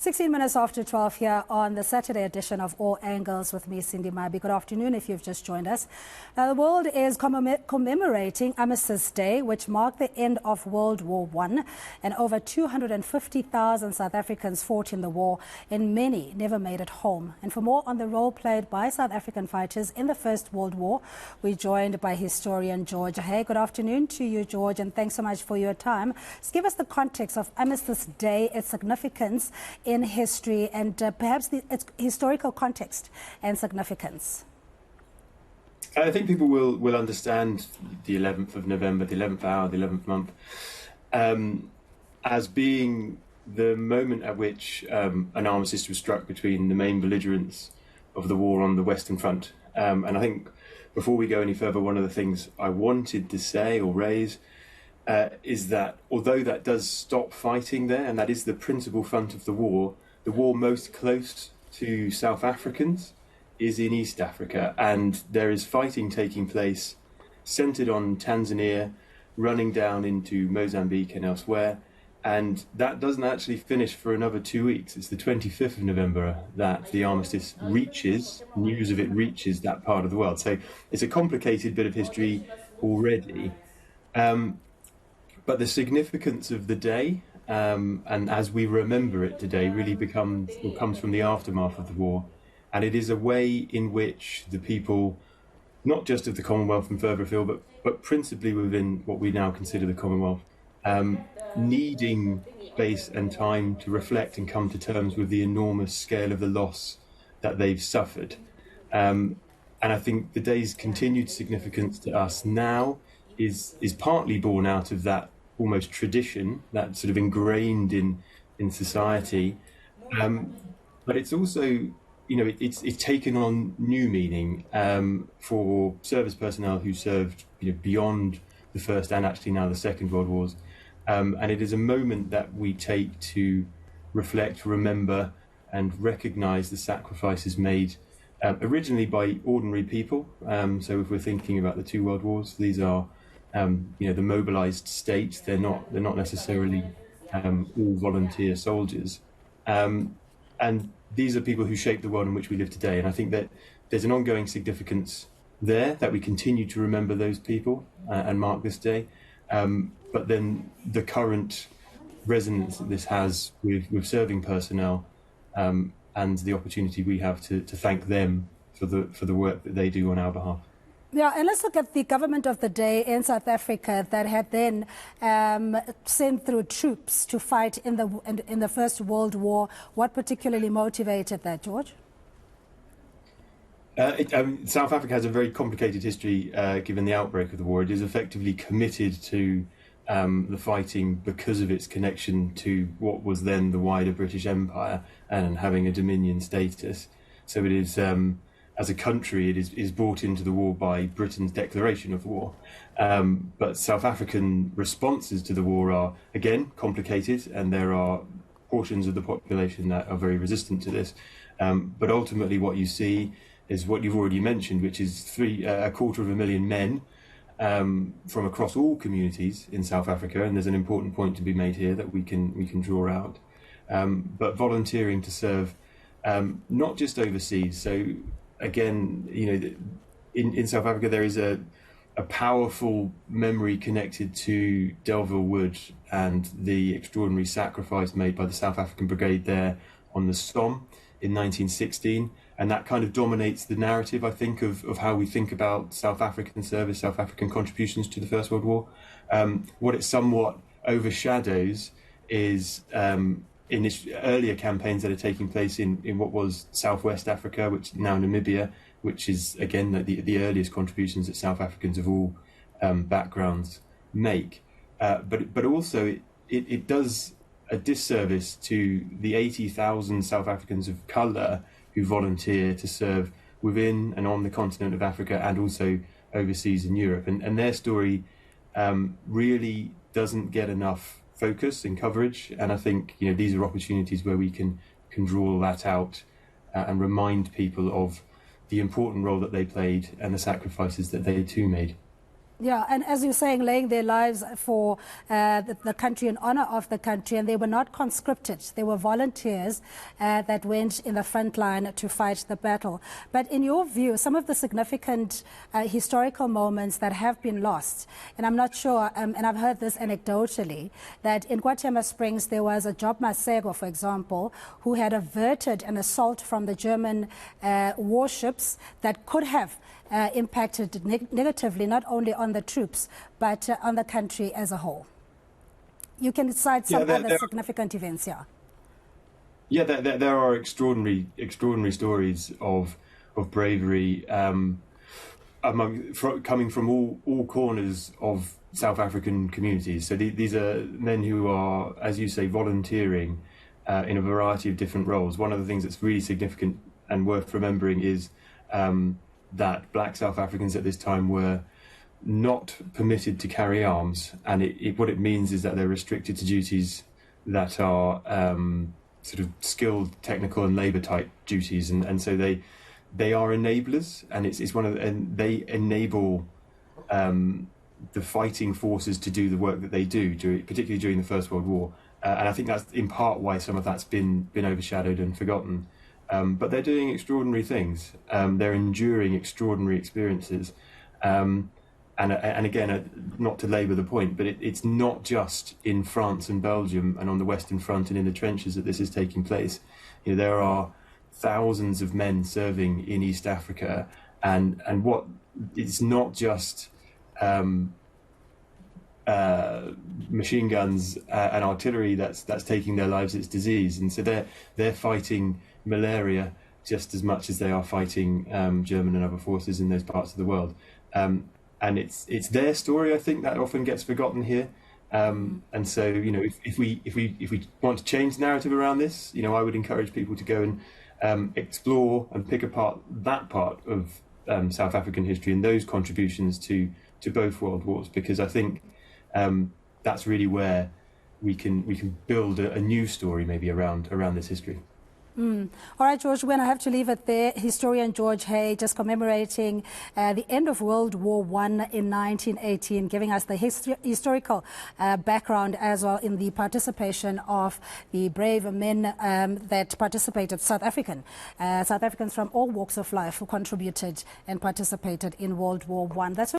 16 minutes after 12 here on the Saturday edition of All Angles with me, Cindy Mabi. Good afternoon if you've just joined us. The world is commemorating Armistice Day, which marked the end of World War I, and over 250,000 South Africans fought in the war, and many never made it home. And for more on the role played by South African fighters in the First World War, we're joined by historian George. Hey, good afternoon to you, George, and thanks so much for your time. Just give us the context of Armistice Day, its significance in history, and perhaps its historical context and significance. I think people will understand the 11th of November, the 11th hour, the 11th month, as being the moment at which an armistice was struck between the main belligerents of the war on the Western Front. And I think before we go any further, one of the things I wanted to say or raise is that although that does stop fighting there, and that is the principal front of the war most close to South Africans is in East Africa, and there is fighting taking place centred on Tanzania, running down into Mozambique and elsewhere, and that doesn't actually finish for another 2 weeks. It's the 25th of November that the armistice reaches, news of it reaches that part of the world. So it's a complicated bit of history already. But the significance of the day, and as we remember it today, really comes from the aftermath of the war. And it is a way in which the people, not just of the Commonwealth and further afield, but principally within what we now consider the Commonwealth, needing space and time to reflect and come to terms with the enormous scale of the loss that they've suffered. And I think the day's continued significance to us now is partly born out of that almost tradition that's sort of ingrained in society, but it's also, it's taken on new meaning for service personnel who served beyond the First and actually now the Second World Wars, and it is a moment that we take to reflect, remember and recognise the sacrifices made originally by ordinary people. So if we're thinking about the two world wars, these are the mobilised state. They're not necessarily all volunteer soldiers, and these are people who shape the world in which we live today. And I think that there's an ongoing significance there that we continue to remember those people and mark this day. But then the current resonance that this has with serving personnel, and the opportunity we have to thank them for the work that they do on our behalf. Yeah, and let's look at the government of the day in South Africa that had then sent through troops to fight in the First World War. What particularly motivated that, George? South Africa has a very complicated history given the outbreak of the war. It is effectively committed to the fighting because of its connection to what was then the wider British Empire and having a dominion status. So it is, as a country, it is brought into the war by Britain's declaration of war. But South African responses to the war are, again, complicated, and there are portions of the population that are very resistant to this. But ultimately what you see is what you've already mentioned, which is 250,000 men from across all communities in South Africa, and there's an important point to be made here that we can draw out. But volunteering to serve, not just overseas. So again, in South Africa there is a powerful memory connected to Delville Wood and the extraordinary sacrifice made by the South African Brigade there on the Somme in 1916. And that kind of dominates the narrative, I think, of how we think about South African service, South African contributions to the First World War. What it somewhat overshadows is in earlier campaigns that are taking place in what was Southwest Africa, which now Namibia, which is, again, the earliest contributions that South Africans of all backgrounds make. But also it does a disservice to the 80,000 South Africans of colour who volunteer to serve within and on the continent of Africa and also overseas in Europe. And their story really doesn't get enough focus and coverage. And I think these are opportunities where we can draw that out and remind people of the important role that they played and the sacrifices that they too made. Yeah, and as you're saying, laying their lives for the country in honor of the country, and they were not conscripted. They were volunteers that went in the front line to fight the battle. But in your view, some of the significant historical moments that have been lost, and I'm not sure, and I've heard this anecdotally, that in Guatemala Springs there was a Job Masego, for example, who had averted an assault from the German warships that could have impacted negatively not only on the troops but on the country as a whole. You can cite some other significant events here. Yeah, there are extraordinary stories of bravery coming from all corners of South African communities. So these are men who are, as you say, volunteering in a variety of different roles. One of the things that's really significant and worth remembering is that black South Africans at this time were not permitted to carry arms, and what it means is that they're restricted to duties that are sort of skilled, technical, and labour type duties, and so they are enablers, and and they enable the fighting forces to do the work that they do, particularly during the First World War, and I think that's in part why some of that's been overshadowed and forgotten. But they're doing extraordinary things. They're enduring extraordinary experiences. And again, not to labour the point, but it's not just in France and Belgium and on the Western Front and in the trenches that this is taking place. You know, there are thousands of men serving in East Africa, and what it's not just machine guns and artillery that's taking their lives. It's disease, and so they're fighting malaria just as much as they are fighting German and other forces in those parts of the world, and it's their story, I think, that often gets forgotten here. And so, you know, if we want to change the narrative around this, you know, I would encourage people to go and explore and pick apart that part of South African history and those contributions to both world wars, because I think that's really where we can build a new story maybe around this history. All right, George, we're going to have to leave it there. Historian George Hay just commemorating the end of World War I in 1918, giving us the historical background as well in the participation of the brave men that participated, South Africans from all walks of life who contributed and participated in World War I. That's